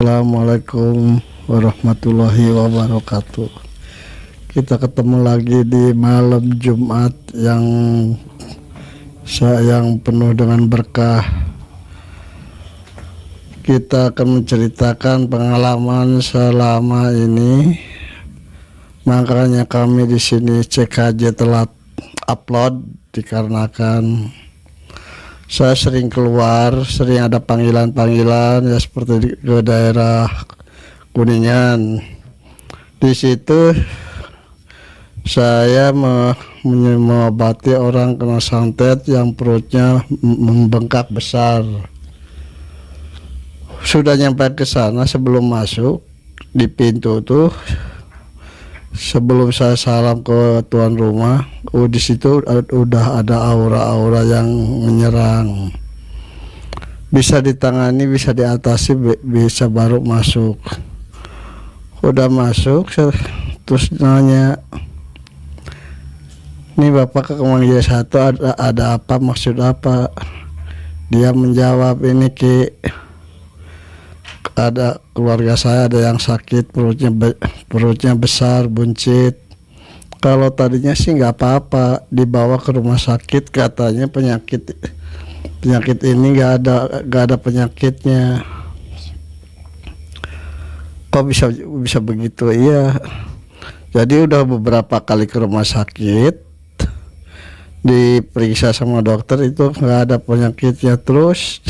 Assalamualaikum warahmatullahi wabarakatuh. Kita ketemu lagi di malam Jumat yang penuh dengan berkah. Kita akan menceritakan pengalaman selama ini. Makanya kami di sini CKJ telat upload dikarenakan saya sering keluar, sering ada panggilan-panggilan ya seperti ke daerah Kuningan. Di situ saya mengobati orang kena santet yang perutnya membengkak besar. Sudah nyampe ke sana, sebelum masuk di pintu tuh, sebelum saya salam ke tuan rumah, di situ udah ada aura-aura yang menyerang. Bisa ditangani, bisa diatasi, bisa baru masuk. Udah masuk, terus nanya, "Ini Bapak ke Kemanggil satu ada apa, maksud apa?" Dia menjawab, "Ini Ki, ada keluarga saya ada yang sakit, perutnya besar, buncit. Kalau tadinya sih nggak apa-apa, dibawa ke rumah sakit, katanya penyakit ini nggak ada penyakitnya." "Kok bisa begitu?" "Iya, jadi udah beberapa kali ke rumah sakit, diperiksa sama dokter, itu nggak ada penyakitnya. Terus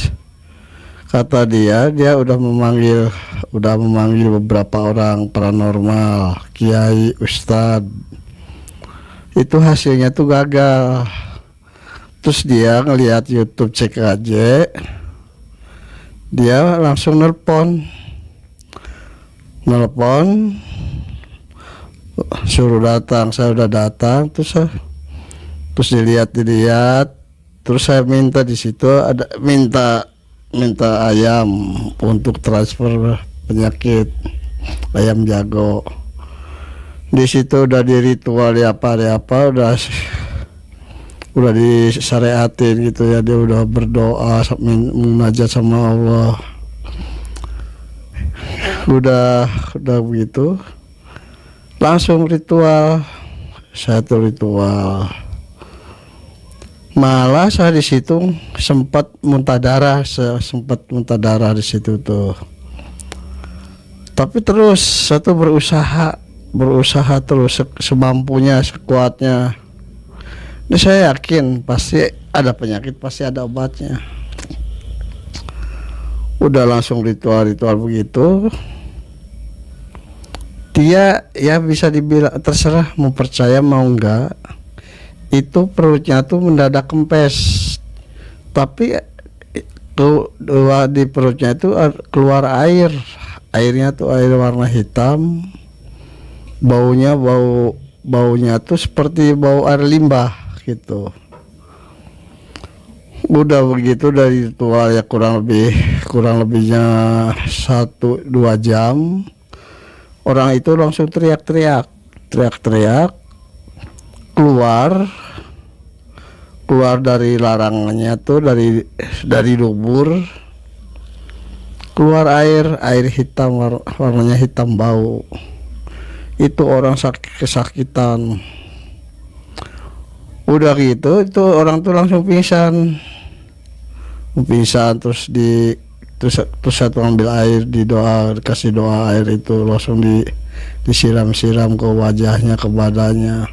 kata dia udah memanggil beberapa orang paranormal, kiai, ustad. Itu hasilnya tuh gagal." Terus dia ngelihat YouTube CKJ, dia langsung nelpon, suruh datang. Saya udah datang, terus dilihat, terus saya minta di situ minta ayam untuk transfer penyakit, ayam jago. Di situ udah di ritual apa udah disyariatin gitu ya, dia udah berdoa munajat sama Allah. Udah begitu langsung ritual. Saya tuh ritual, malah saya di situ sempat muntah darah di situ tuh. Tapi terus saya tuh berusaha terus semampunya, sekuatnya. Ini saya yakin pasti ada penyakit, pasti ada obatnya. Udah langsung ritual begitu. Dia ya bisa dibilang terserah mau percaya mau enggak, itu perutnya tuh mendadak kempes. Tapi di perutnya itu keluar airnya tuh air warna hitam. Baunya tuh seperti bau air limbah gitu. Udah begitu dari ritual ya kurang lebihnya 1-2 jam, orang itu langsung teriak-teriak keluar dari larangannya tuh, dari lubur keluar air hitam, warnanya hitam, bau. Itu orang kesakitan. Udah gitu, itu orang tuh langsung pingsan. Terus satu ambil air, dikasih doa, air itu langsung disiram-siram ke wajahnya, ke badannya.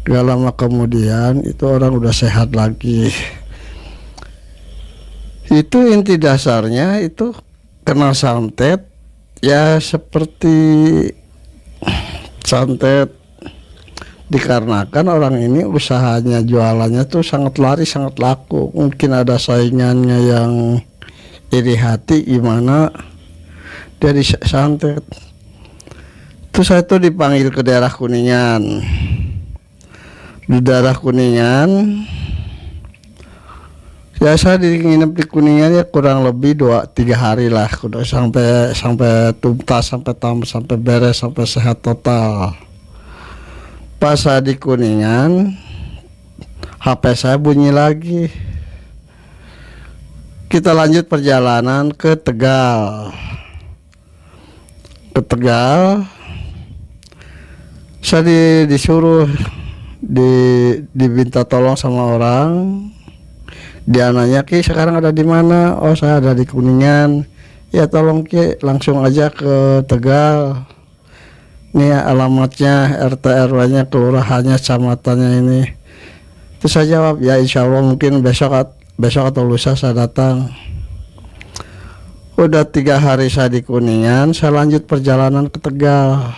Gak lama kemudian itu orang udah sehat lagi. Itu inti dasarnya itu kena santet ya, seperti santet dikarenakan orang ini usahanya, jualannya tuh sangat laku. Mungkin ada saingannya yang iri hati, gimana dia disantet. Terus saya tuh dipanggil ke daerah Kuningan. Di daerah Kuningan ya, saya nginep di Kuningan ya kurang lebih 2-3 hari lah, udah sampai tuntas, sampai beres, sampai sehat total. Pas saya di Kuningan, HP saya bunyi lagi. Kita lanjut perjalanan ke Tegal. ke Tegal. Saya disuruh diminta tolong sama orang. Dia nanya, Ki sekarang ada di mana? Oh saya ada di Kuningan. Ya tolong Ki langsung aja ke Tegal. Ini alamatnya, RT RW-nya, kelurahannya, kecamatannya ini. Terus saya jawab, ya insya Allah mungkin besok atau lusa saya datang. Udah 3 hari saya di Kuningan, saya lanjut perjalanan ke Tegal.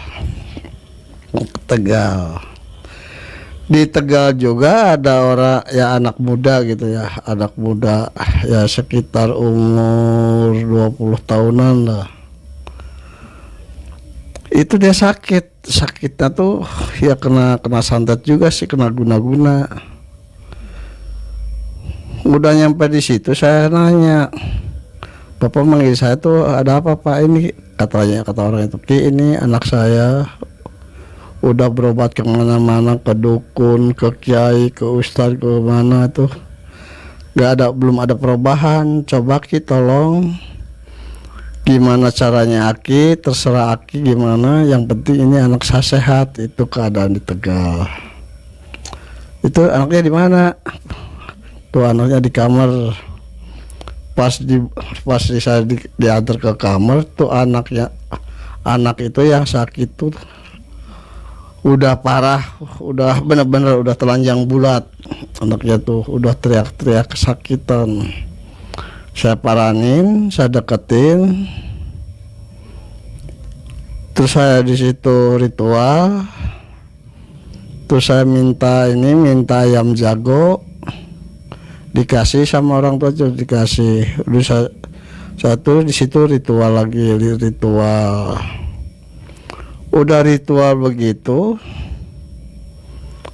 Di Tegal juga ada orang ya, anak muda gitu ya, anak muda ya sekitar umur 20 tahunan lah. Itu dia sakitnya tuh ya kena santet juga sih, kena guna-guna. Udah nyampe di situ saya nanya, Bapak manggil saya tuh ada apa Pak? Ini kata orang itu, Ki ini anak saya udah berobat kemana-mana, ke dukun, ke kiai, ke ustadz, ke mana tuh belum ada perubahan. Coba Ki tolong, gimana caranya Aki, terserah Aki gimana, yang penting ini anak saya sehat. Itu keadaan di Tegal. Itu anaknya di mana? Tuh anaknya di kamar. Pas saya diantar ke kamar tuh anak itu yang sakit tuh udah parah, udah bener-bener udah telanjang bulat. Anaknya tuh udah teriak-teriak kesakitan. Saya paranin, saya deketin. Terus saya di situ ritual. Terus saya minta ayam jago. Dikasih sama orang tua tuh, dikasih. Udah saya tuh di situ ritual lagi, ritual. Udah ritual begitu,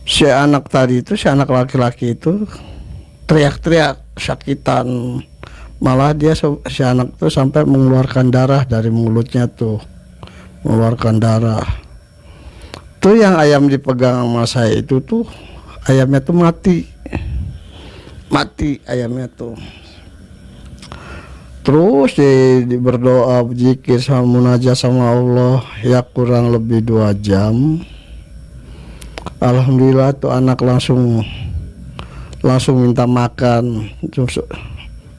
si anak laki-laki itu teriak-teriak sakitan. Malah dia si anak tuh sampai mengeluarkan darah dari mulutnya tuh, mengeluarkan darah. Tuh yang ayam dipegang sama saya itu tuh ayamnya tuh mati ayamnya tuh. Terus berdoa, berzikir sama munajat sama Allah ya kurang lebih 2 jam. Alhamdulillah tuh anak langsung minta makan.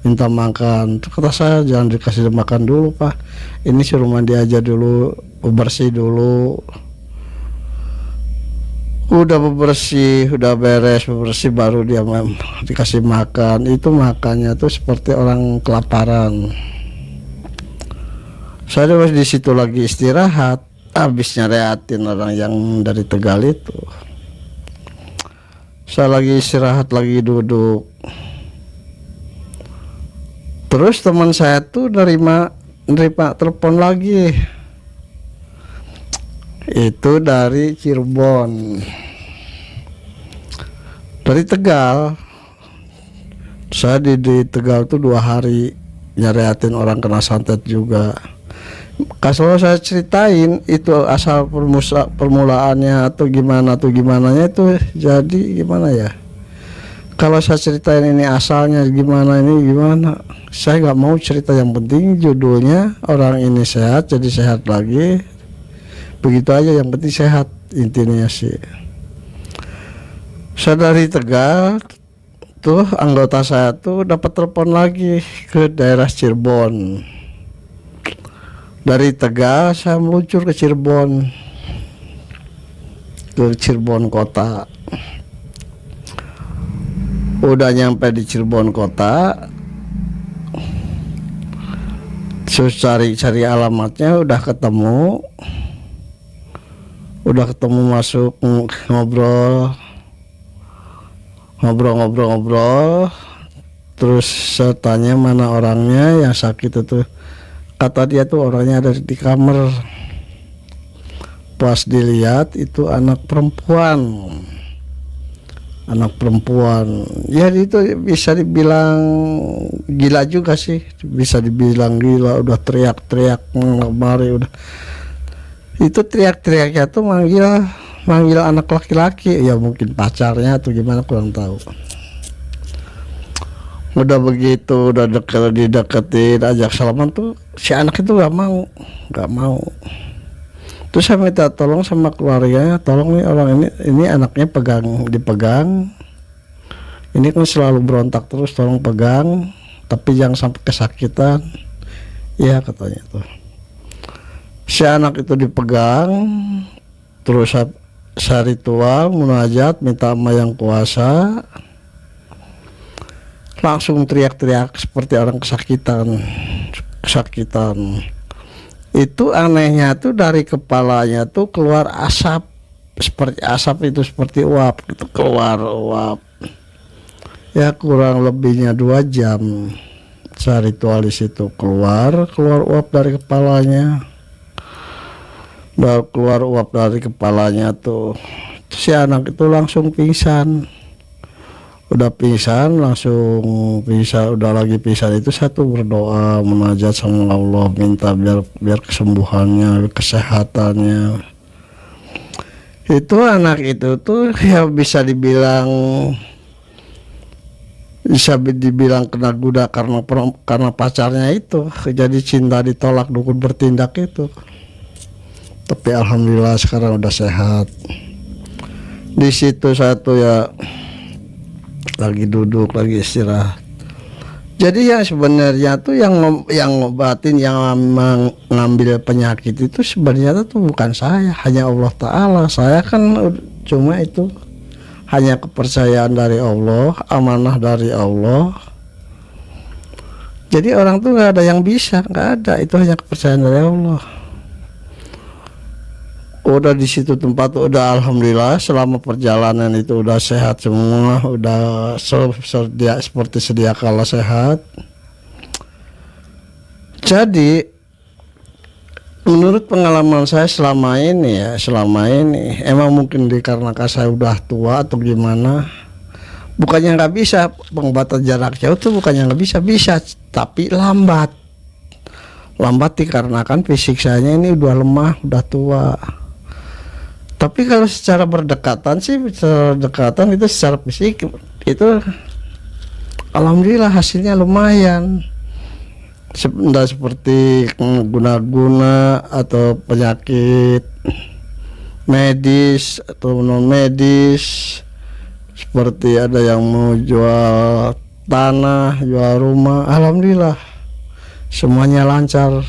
Minta makan. Kata saya jangan dikasih makan dulu Pak. Ini suruh mandi aja dulu, bersih dulu. Udah bebersih, udah beres bebersih baru dia dikasih makan. Itu makannya tuh seperti orang kelaparan. Saya di situ lagi istirahat, habis nyariatin orang yang dari Tegal itu. Saya lagi istirahat, lagi duduk. Terus teman saya tuh nerima telepon lagi. Itu dari Cirebon, dari Tegal. Saya di Tegal tuh 2 hari nyariatin orang kena santet juga. Kalau saya ceritain itu asal permulaannya atau gimananya itu jadi gimana ya. Kalau saya ceritain ini asalnya gimana, ini gimana, saya nggak mau cerita. Yang penting judulnya orang ini sehat jadi sehat lagi. Begitu aja, yang penting sehat intinya sih. Saya dari Tegal tuh anggota saya tuh dapat telepon lagi ke daerah Cirebon. Dari Tegal saya meluncur ke Cirebon kota. Udah nyampe di Cirebon kota, terus cari alamatnya, udah ketemu masuk, ngobrol. Terus saya tanya mana orangnya yang sakit itu. Kata dia tuh orangnya ada di kamar. Pas dilihat itu anak perempuan. Ya itu bisa dibilang gila juga sih, bisa dibilang gila. Udah teriak-teriak kemari, udah itu teriak-teriaknya tuh manggil anak laki-laki, ya mungkin pacarnya atau gimana kurang tahu. Udah begitu, udah dideketin, ajak salaman tuh si anak itu nggak mau. Terus saya minta tolong sama keluarganya, tolong nih orang ini anaknya dipegang. Ini kan selalu berontak terus, tolong pegang, tapi jangan sampai kesakitan. Ya katanya tuh. Si anak itu dipegang, terus saya ritual, munajat, minta sama yang kuasa. Langsung teriak-teriak seperti orang kesakitan. Itu anehnya tuh dari kepalanya tuh keluar asap, seperti asap itu seperti uap, itu keluar uap. Ya kurang lebihnya 2 jam saya ritual di situ, keluar uap dari kepalanya. Keluar uap dari kepalanya tuh, si anak itu langsung pingsan. Udah pingsan, langsung pingsan. Udah lagi pingsan itu satu berdoa, munajat sama Allah, minta biar kesembuhannya, kesehatannya. Itu anak itu tuh ya bisa dibilang kena goda karena pacarnya itu. Jadi cinta ditolak, dukun bertindak itu. Tapi alhamdulillah sekarang udah sehat. Di situ satu ya lagi duduk, lagi istirahat. Jadi yang sebenarnya tuh yang ngobatin, yang mengambil penyakit itu sebenarnya tuh bukan saya, hanya Allah Ta'ala. Saya kan cuma itu hanya kepercayaan dari Allah, amanah dari Allah. Jadi orang tuh nggak ada yang bisa, nggak ada, itu hanya kepercayaan dari Allah. Udah di situ tempat udah alhamdulillah selama perjalanan itu udah sehat semua, udah seperti sedia kala sehat. Jadi menurut pengalaman saya selama ini emang mungkin dikarenakan saya udah tua atau gimana, bukannya nggak bisa pengobatan jarak jauh tuh, bukannya nggak bisa, tapi lambat dikarenakan fisik saya ini udah lemah, udah tua. Tapi kalau secara berdekatan itu secara fisik itu alhamdulillah hasilnya lumayan. Tidak seperti guna-guna atau penyakit medis atau non medis, seperti ada yang mau jual tanah, jual rumah. Alhamdulillah semuanya lancar,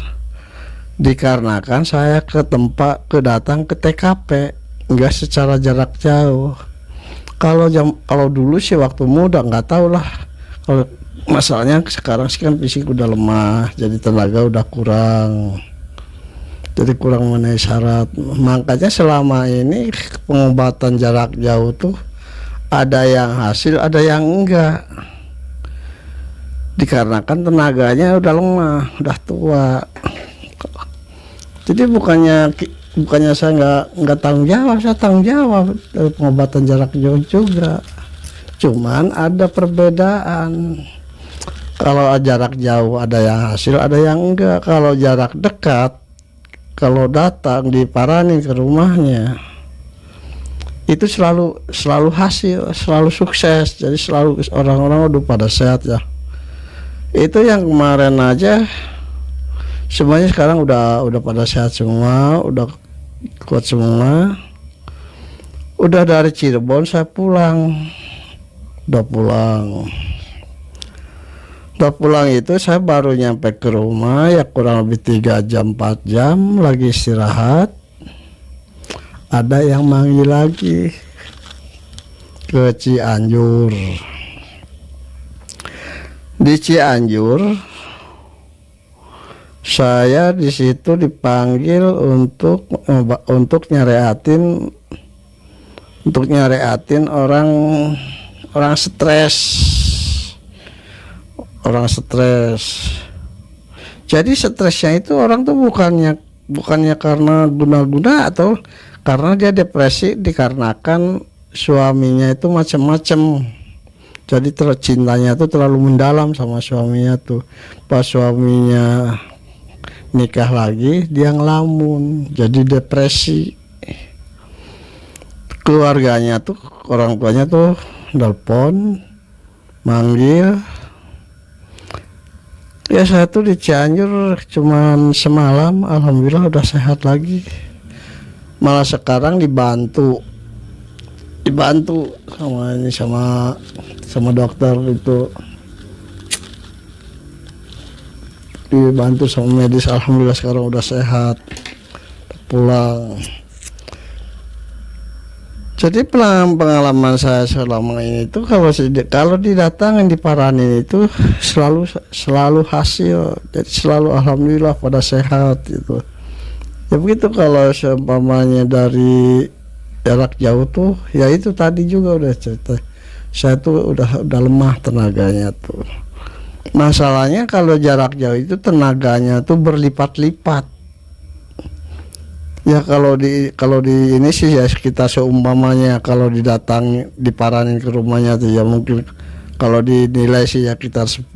dikarenakan saya datang ke TKP, enggak secara jarak jauh. Kalau dulu sih waktu muda nggak tahu lah. Kalau masalahnya sekarang sih kan fisik udah lemah, jadi tenaga udah kurang, jadi kurang memenuhi syarat. Makanya selama ini pengobatan jarak jauh tuh ada yang hasil, ada yang enggak, dikarenakan tenaganya udah lemah, udah tua. Jadi bukannya saya nggak tanggung jawab, saya tanggung jawab pengobatan jarak jauh juga. Cuman ada perbedaan. Kalau jarak jauh ada yang hasil, ada yang enggak. Kalau jarak dekat, kalau datang diparanin ke rumahnya, itu selalu hasil, selalu sukses. Jadi selalu orang-orang udah pada sehat ya. Itu yang kemarin aja semuanya sekarang udah pada sehat semua, udah kuat semua. Udah dari Cirebon saya pulang. Udah pulang itu saya baru nyampe ke rumah ya kurang lebih 3 jam 4 jam lagi istirahat. Ada yang manggil lagi ke Cianjur. Di Cianjur saya di situ dipanggil untuk nyareatin orang stres. Jadi stresnya itu orang tuh bukannya karena guna-guna atau karena dia depresi, dikarenakan suaminya itu macam-macam. Jadi cintanya tuh terlalu mendalam sama suaminya tuh. Pas suaminya nikah lagi dia ngelamun, jadi depresi. Keluarganya tuh, orang tuanya tuh nelpon, manggil. Ya saya tuh di Cianjur cuman semalam, alhamdulillah udah sehat lagi. malah sekarang dibantu sama ini, sama dokter itu, dibantu sama medis. Alhamdulillah sekarang udah sehat, pulang. Jadi pengalaman saya selama ini itu, kalau didatangin diparanin itu selalu hasil. Jadi selalu alhamdulillah pada sehat gitu. Ya begitu. Kalau seumpamanya dari jarak jauh tuh, ya itu tadi juga udah cerita, saya tuh udah lemah tenaganya tuh. Masalahnya kalau jarak jauh itu tenaganya tuh berlipat-lipat. Ya kalau di ini sih ya, kita seumpamanya kalau diparanin ke rumahnya tuh ya mungkin kalau dinilai sih ya sekitar 10.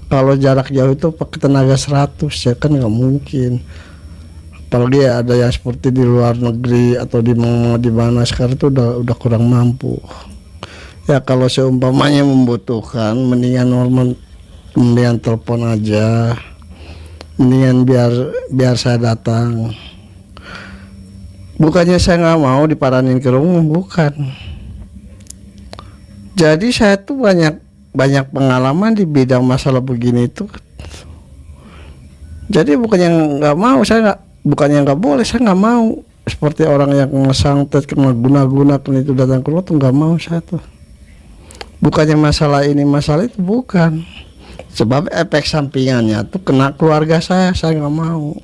Kalau jarak jauh itu pakai tenaga 100 ya kan nggak mungkin. Apalagi ada yang seperti di luar negeri atau di mana sekarang itu udah kurang mampu. Ya kalau seumpamanya membutuhkan, mendingan telepon aja. Mendingan biar saya datang. Bukannya saya nggak mau diparanin ke rumah, bukan. Jadi saya tuh banyak pengalaman di bidang masalah begini tuh. Jadi bukannya nggak boleh, saya nggak mau. Seperti orang yang ngesantet, kena guna-gunakan itu datang ke rumah tuh nggak mau saya tuh. Bukannya masalah ini masalah itu, bukan. Sebab efek sampingannya tuh kena keluarga saya nggak mau.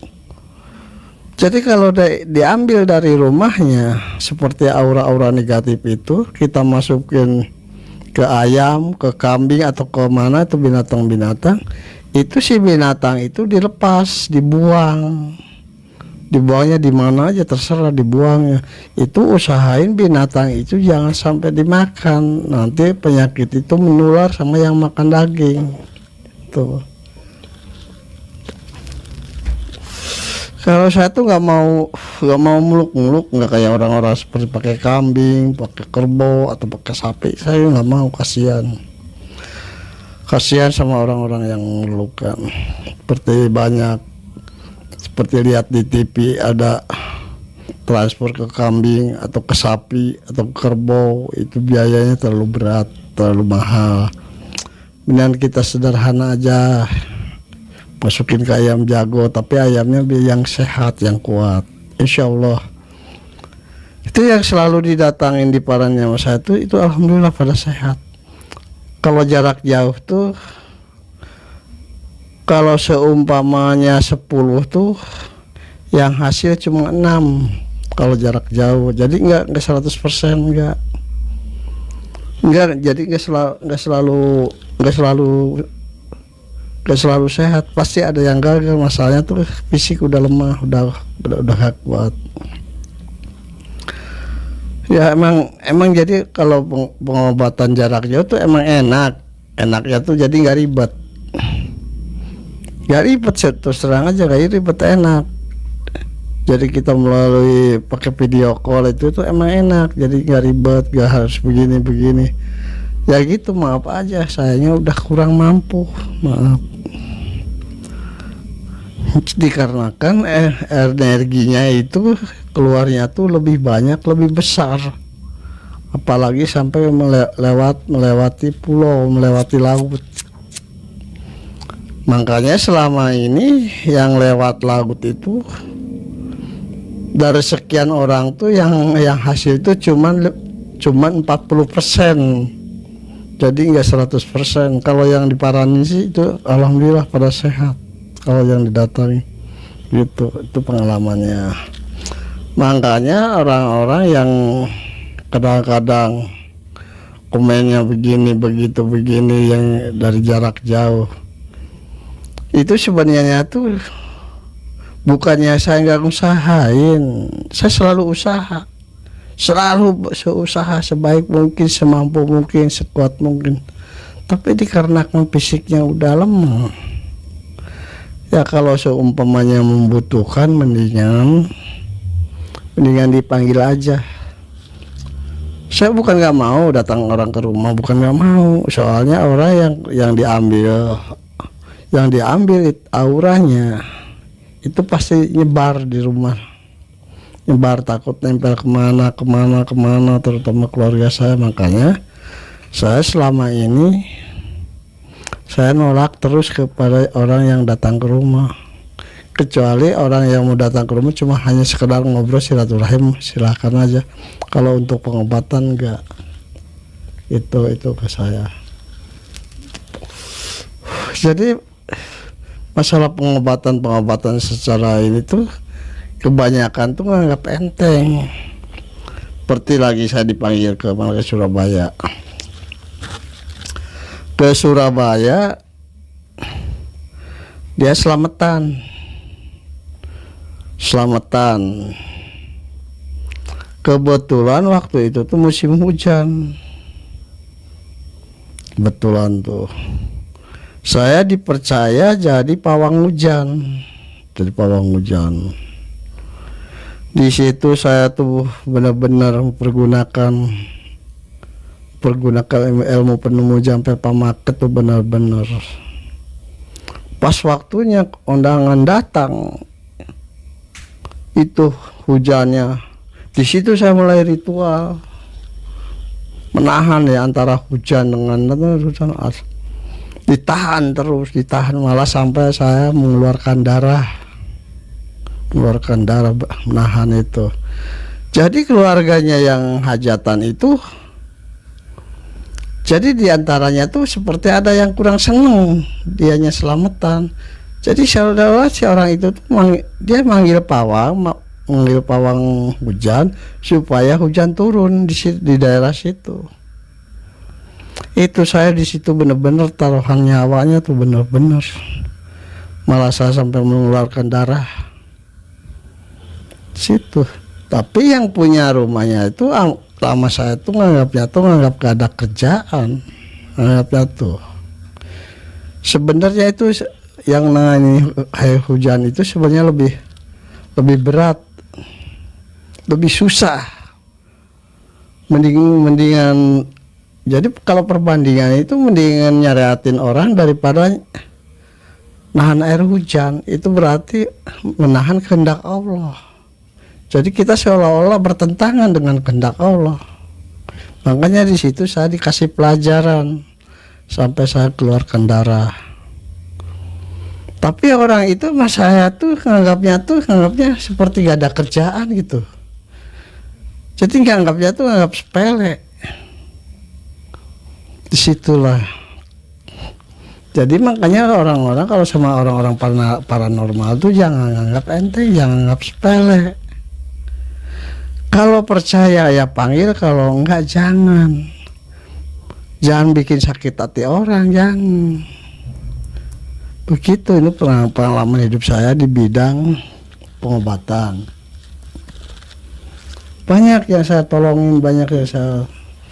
Jadi kalau diambil dari rumahnya, seperti aura-aura negatif itu kita masukin ke ayam, ke kambing atau ke mana itu binatang-binatang, itu si binatang itu dilepas, dibuangnya di mana aja terserah dibuangnya. Itu usahain binatang itu jangan sampai dimakan, nanti penyakit itu menular sama yang makan daging. Kalau saya tuh nggak mau muluk-muluk, nggak kayak orang-orang seperti pakai kambing, pakai kerbau atau pakai sapi. Saya nggak mau, kasihan sama orang-orang yang memerlukan. Seperti lihat di TV ada transfer ke kambing atau ke sapi atau ke kerbau, itu biayanya terlalu berat, terlalu mahal. Mendingan kita sederhana aja, masukin ke ayam jago, tapi ayamnya yang sehat, yang kuat, insya Allah. Itu yang selalu didatangin di parannya mas saya itu alhamdulillah pada sehat. Kalau jarak jauh tuh, kalau seumpamanya 10 tuh yang hasil cuma 6 kalau jarak jauh. Jadi enggak 100%, enggak, jadi enggak selalu sehat, pasti ada yang gagal. Masalahnya tuh fisik udah lemah, udah gak kuat. Ya emang jadi kalau pengobatan jarak jauh tuh emang enaknya tuh jadi nggak ribet, terus terang aja, nggak ribet, enak. Jadi kita melalui pakai video call itu tuh emang enak, jadi nggak ribet, nggak harus begini. Ya gitu, maaf aja, sayanya udah kurang mampu, maaf. Dikarenakan energinya itu keluarnya tuh lebih banyak, lebih besar, apalagi sampai melewati pulau, melewati laut. Makanya selama ini yang lewat laut itu dari sekian orang tuh yang hasil itu cuman 40%. Jadi nggak 100%. Kalau yang diparanin sih itu alhamdulillah pada sehat. Kalau yang didatangi gitu, itu pengalamannya. Makanya orang-orang yang kadang-kadang komennya begini yang dari jarak jauh, itu sebenarnya tuh bukannya saya nggak usahain, saya selalu usaha sebaik mungkin, semampu mungkin, sekuat mungkin. Tapi dikarenakan fisiknya udah lemah, ya kalau seumpamanya membutuhkan, mendingan dipanggil aja. Saya bukan nggak mau datang orang ke rumah, bukan nggak mau, soalnya orang yang diambil auranya itu pasti nyebar di rumah, nyebar, takut nempel kemana, terutama keluarga saya. Makanya saya selama ini saya nolak terus kepada orang yang datang ke rumah, kecuali orang yang mau datang ke rumah cuma hanya sekedar ngobrol silaturahim, silakan aja. Kalau untuk pengobatan enggak, itu ke saya. Jadi masalah pengobatan secara ini tuh kebanyakan tuh nganggap enteng. Seperti lagi saya dipanggil ke Surabaya. Ke Surabaya dia selamatan. Kebetulan waktu itu tuh musim hujan. Kebetulan tuh saya dipercaya jadi pawang hujan. Di situ saya tuh benar-benar mempergunakan ilmu penemu jampe pamaket tuh benar-benar. Pas waktunya undangan datang, itu hujannya. Di situ saya mulai ritual menahan ya antara hujan dengan hujan. Ditahan malah sampai saya mengeluarkan darah, menahan itu. Jadi keluarganya yang hajatan itu, jadi diantaranya tuh seperti ada yang kurang seneng dianya selamatan. Jadi saudara si orang itu tuh dia manggil pawang hujan supaya hujan turun di daerah situ. Itu saya di situ benar-benar taruhan nyawanya tuh benar-benar. Malah saya sampai mengeluarkan darah situ. Tapi yang punya rumahnya itu lama saya tuh nganggap gak ada kerjaan. Nganggapnya tuh sebenarnya itu yang nangani air hujan itu sebenarnya lebih berat, lebih susah. Mendingan jadi kalau perbandingan itu mendingan nyariatin orang daripada nahan air hujan. Itu berarti menahan kehendak Allah. Jadi kita seolah-olah bertentangan dengan kehendak Allah. Makanya di situ saya dikasih pelajaran sampai saya keluarkan darah. Tapi orang itu mas saya tuh nganggapnya seperti gak ada kerjaan gitu. Jadi nganggap sepele. Disitulah. Jadi makanya orang-orang kalau sama orang-orang paranormal tuh jangan anggap enteng, jangan anggap sepele. Kalau percaya ya panggil, kalau enggak jangan. Jangan bikin sakit hati orang, jangan. Begitu, ini pengalaman hidup saya di bidang pengobatan. Banyak yang saya tolongin, banyak yang saya,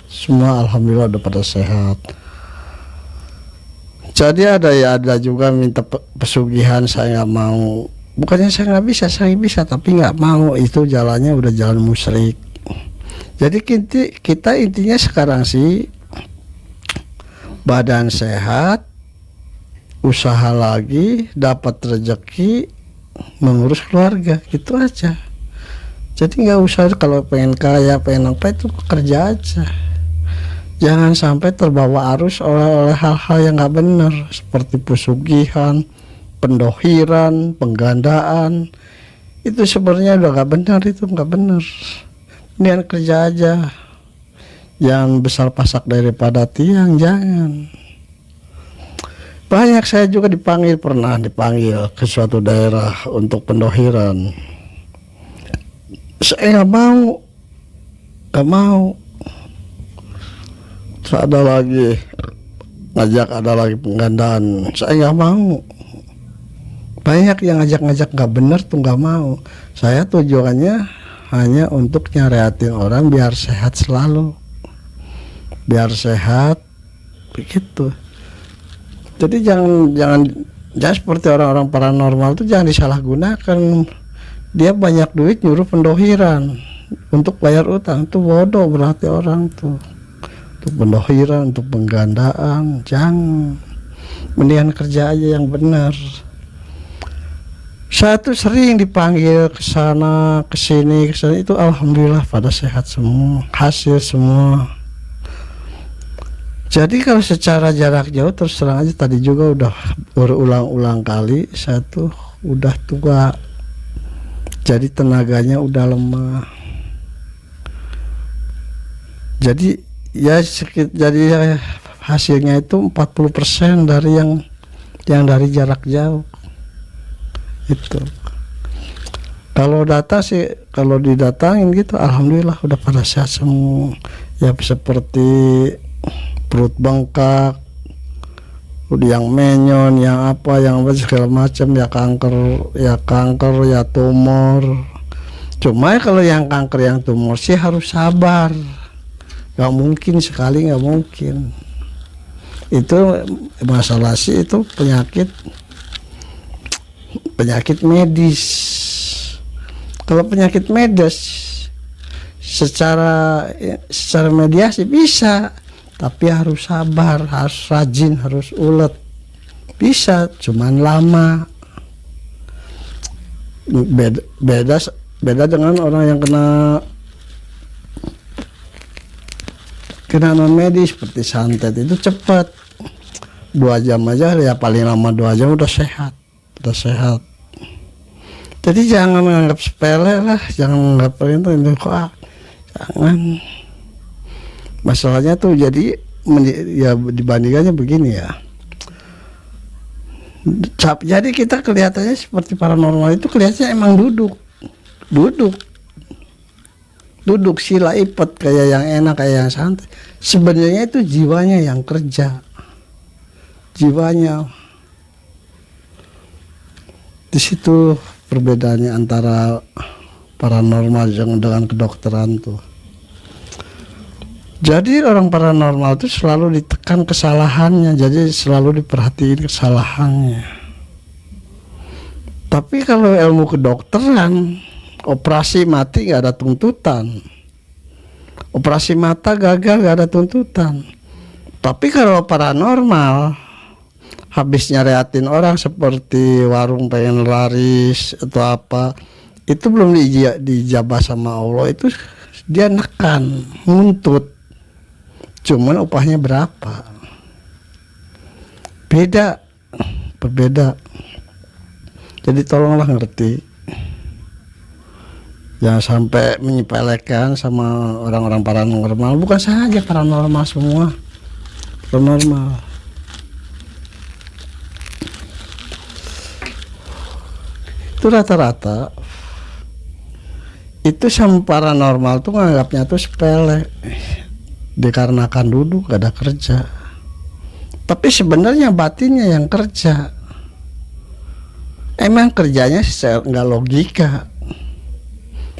semua alhamdulillah udah pada sehat. Jadi ada juga minta pesugihan, saya nggak mau. Bukannya saya nggak bisa, saya bisa, tapi nggak mau. Itu jalannya udah jalan musyrik. Jadi kita intinya sekarang sih badan sehat, usaha lagi, dapat rezeki, mengurus keluarga, gitu aja. Jadi nggak usah kalau pengen kaya, pengen apa, itu kerja aja. Jangan sampai terbawa arus oleh hal-hal yang nggak benar seperti pesugihan, pendohiran, penggandaan. Itu sebenarnya udah nggak benar, itu nggak benar. Niat kerja aja. Jangan besar pasak daripada tiang, jangan. Banyak saya juga pernah dipanggil ke suatu daerah untuk pendohiran. Saya nggak mau. Terus ada lagi penggandaan, saya nggak mau. Banyak yang ngajak nggak bener tuh, nggak mau. Saya tujuannya hanya untuk nyariatin orang biar sehat selalu, biar sehat begitu. Jadi jangan seperti orang-orang paranormal tuh jangan disalahgunakan. Dia banyak duit nyuruh pendohiran untuk bayar utang, itu bodoh berarti orang tuh. Untuk pendohiran, untuk penggandaan, jangan. Mendingan kerja aja yang benar. Saya tuh sering dipanggil ke sana, ke sini, itu alhamdulillah pada sehat semua, hasil semua. Jadi kalau secara jarak jauh terus terang aja tadi juga udah berulang-ulang kali saya tuh udah tua. Jadi tenaganya udah lemah. Jadi jadi hasilnya itu 40% dari yang dari jarak jauh. Itu. Kalau data sih kalau didatangin gitu alhamdulillah udah pada sehat semua. Ya seperti perut bengkak, udah yang menyon, yang apa, yang segala macam, ya kanker, ya tumor. Cuma kalau yang kanker, yang tumor sih harus sabar. Gak mungkin sekali, gak mungkin. Itu masalah sih itu penyakit medis. Kalau penyakit medis secara mediasi bisa, tapi harus sabar, harus rajin, harus ulet. Bisa, cuman lama. Beda dengan orang yang kena non medis seperti santet itu cepat. 2 jam aja ya, paling lama 2 jam udah sehat. Jadi jangan menganggap sepele lah, jangan menganggap itu kok jangan. Masalahnya tuh jadi ya dibandingkannya begini ya. Jadi kita kelihatannya seperti paranormal itu kelihatannya emang duduk sila ipet kayak yang enak, kayak yang santai. Sebenarnya itu jiwanya yang kerja. Jiwanya. Di situ perbedaannya antara paranormal dengan kedokteran tuh. Jadi orang paranormal itu selalu ditekan kesalahannya, jadi selalu diperhatiin kesalahannya. Tapi kalau ilmu kedokteran, operasi mati gak ada tuntutan, operasi mata gagal gak ada tuntutan. Tapi kalau paranormal, habis nyariatin orang seperti warung pengen laris atau apa, itu belum dijabah sama Allah, itu dia nekan, nuntut. Cuman upahnya berapa? Berbeda. Jadi tolonglah ngerti. Jangan sampai menyepelekan sama orang-orang paranormal. Bukan saja paranormal semua. Paranormal. Itu rata-rata. Itu sama paranormal tuh nganggapnya tuh sepele. Dikarenakan duduk gak ada kerja, tapi sebenarnya batinnya yang kerja. Emang kerjanya nggak logika,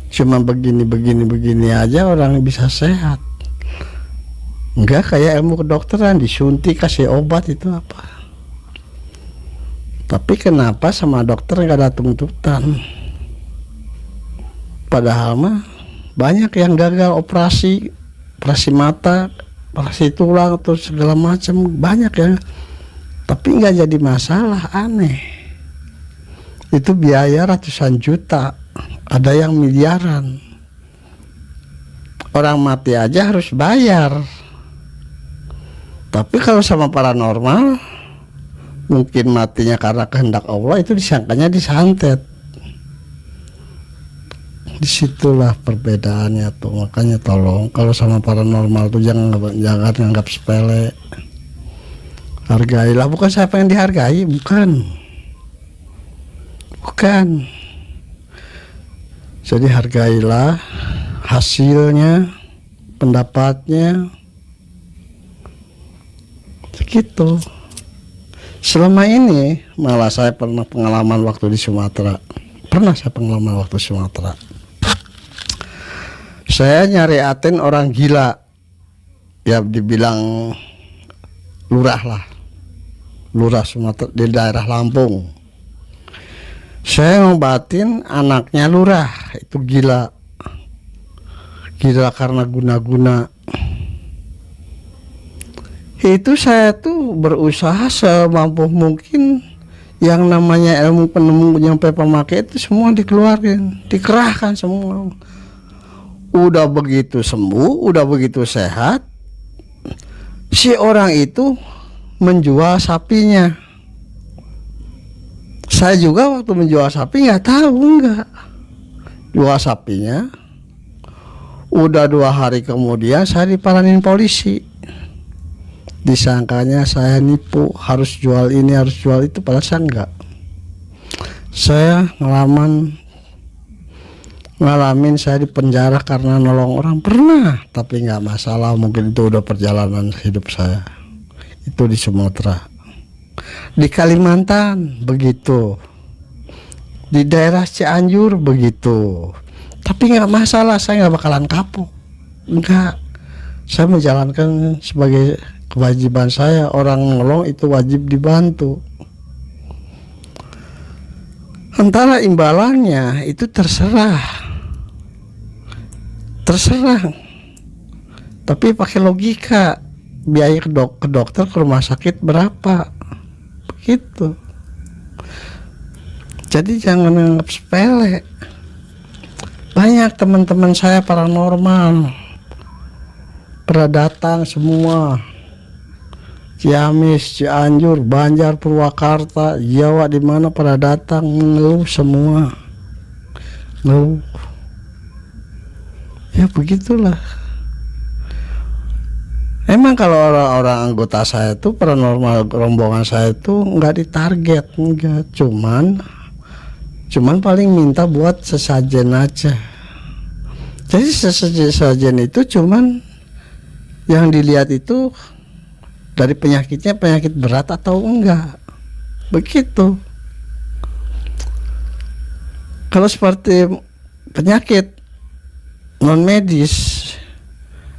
cuma begini aja orang bisa sehat. Nggak kayak ilmu kedokteran, disuntik kasih obat itu apa. Tapi kenapa sama dokter nggak ada tuntutan? Padahal mah banyak yang gagal operasi mata, operasi tulang, atau segala macam, banyak ya. Tapi nggak jadi masalah, aneh. Itu biaya ratusan juta, ada yang miliaran. Orang mati aja harus bayar. Tapi kalau sama paranormal, mungkin matinya karena kehendak Allah, itu disangkanya disantet. Disitulah perbedaannya tuh. Makanya tolong kalau sama paranormal tuh jangan anggap sepele. Hargailah, bukan siapa yang dihargai, bukan. Jadi hargailah hasilnya, pendapatnya, segitu. Selama ini malah saya pernah pengalaman waktu di Sumatera. Saya nyariatin orang gila, ya dibilang lurah Sumatera di daerah Lampung. Saya ngobatin anaknya lurah, itu gila karena guna-guna. Itu saya tuh berusaha semampu mungkin Yang namanya ilmu penemu nyampe pemakai itu semua dikeluarin, dikerahkan semua. Udah begitu sembuh, udah begitu sehat, si orang itu menjual sapinya. Saya juga waktu menjual sapi nggak tahu, nggak jual sapinya. Udah 2 hari kemudian saya diparanin polisi. Disangkanya saya nipu, harus jual ini, harus jual itu, padahal saya enggak. Saya ngalamin saya di penjara karena nolong orang pernah, tapi nggak masalah, mungkin itu udah perjalanan hidup saya. Itu di Sumatera. Di Kalimantan begitu, di daerah Cianjur begitu, tapi nggak masalah, saya nggak bakalan kapok, enggak. Saya menjalankan sebagai kewajiban saya. Orang nolong itu wajib dibantu. Antara imbalannya itu terserah, tapi pakai logika. Biaya ke dokter, ke rumah sakit berapa, begitu. Jadi jangan anggap sepele. Banyak teman-teman saya paranormal pernah datang semua, Ciamis, Cianjur, Banjar, Purwakarta, Jawa, di mana pada datang mengeluh semua, ngeluh. Ya begitulah. Emang kalau orang-orang anggota saya itu paranormal, rombongan saya itu nggak ditarget, enggak, cuman paling minta buat sesajen aja. Jadi sesajen itu cuman yang dilihat itu dari penyakitnya, penyakit berat atau enggak, begitu. Kalau seperti penyakit non medis,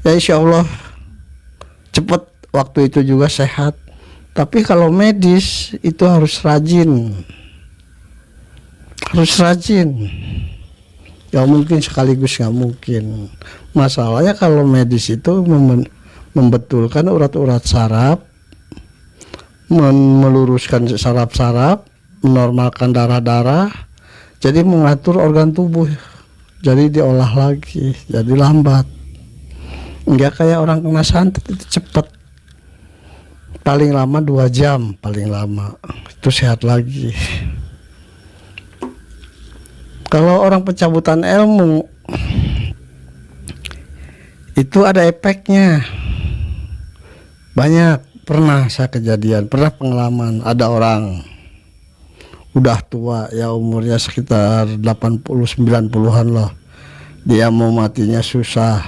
ya insya Allah cepat, waktu itu juga sehat. Tapi kalau medis itu harus rajin, ya mungkin sekaligus nggak mungkin. Masalahnya kalau medis itu membetulkan urat-urat saraf, meluruskan saraf-saraf, menormalkan darah-darah, jadi mengatur organ tubuh, jadi diolah lagi, jadi lambat. Enggak kayak orang kena santet, itu cepat, paling lama 2 jam, paling lama itu sehat lagi. Kalau orang pencabutan ilmu itu ada efeknya banyak. Pernah saya kejadian, pernah pengalaman, ada orang udah tua ya, umurnya sekitar 80-90-an lah, dia mau matinya susah.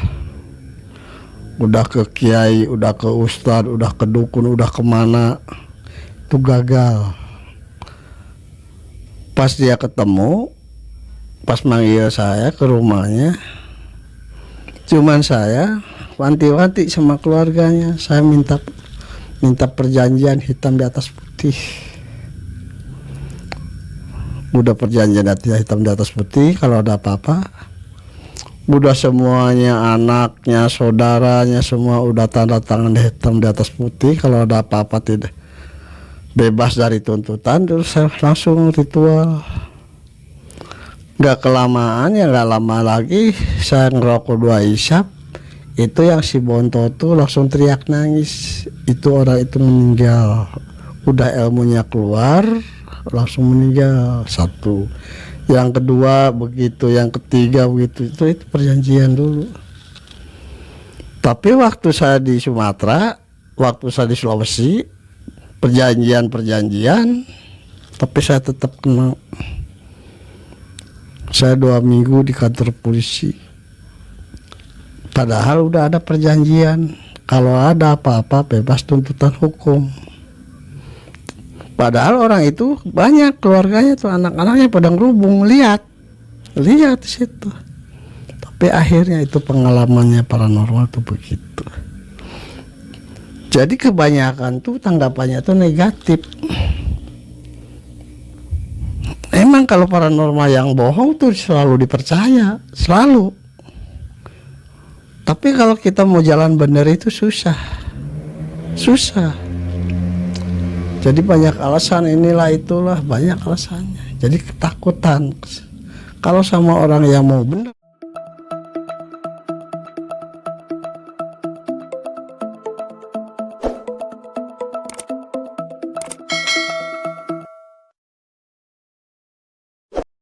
Udah ke kiai, udah ke ustadz, udah ke dukun, udah kemana, itu gagal. Pas dia ketemu, pas manggil saya ke rumahnya, cuman saya wanti-wanti sama keluarganya, saya minta perjanjian hitam di atas putih. Udah perjanjian hitam di atas putih, kalau ada apa-apa udah semuanya, anaknya, saudaranya, semua udah tanda tangan hitam di atas putih. Kalau ada apa-apa tidak, bebas dari tuntutan. Terus saya langsung ritual. Gak kelamaan, ya gak lama lagi saya ngerokok 2 isap. Itu yang si Bonto tuh langsung teriak nangis. Itu orang itu meninggal. Udah ilmunya keluar, langsung meninggal. 1. Yang kedua begitu, yang ketiga begitu. Itu perjanjian dulu. Tapi waktu saya di Sumatera, waktu saya di Sulawesi, perjanjian, tapi saya tetap kena. Saya 2 minggu di kantor polisi, padahal udah ada perjanjian, kalau ada apa-apa bebas tuntutan hukum. Padahal orang itu banyak, keluarganya tuh, anak-anaknya pada ngerubung, lihat di situ. Tapi akhirnya itu pengalamannya paranormal tuh begitu. Jadi kebanyakan tuh tanggapannya tuh negatif. Emang kalau paranormal yang bohong tuh selalu dipercaya, selalu. Tapi kalau kita mau jalan benar itu susah. Jadi banyak alasan, inilah itulah banyak alasannya. Jadi ketakutan. Kalau sama orang yang mau benar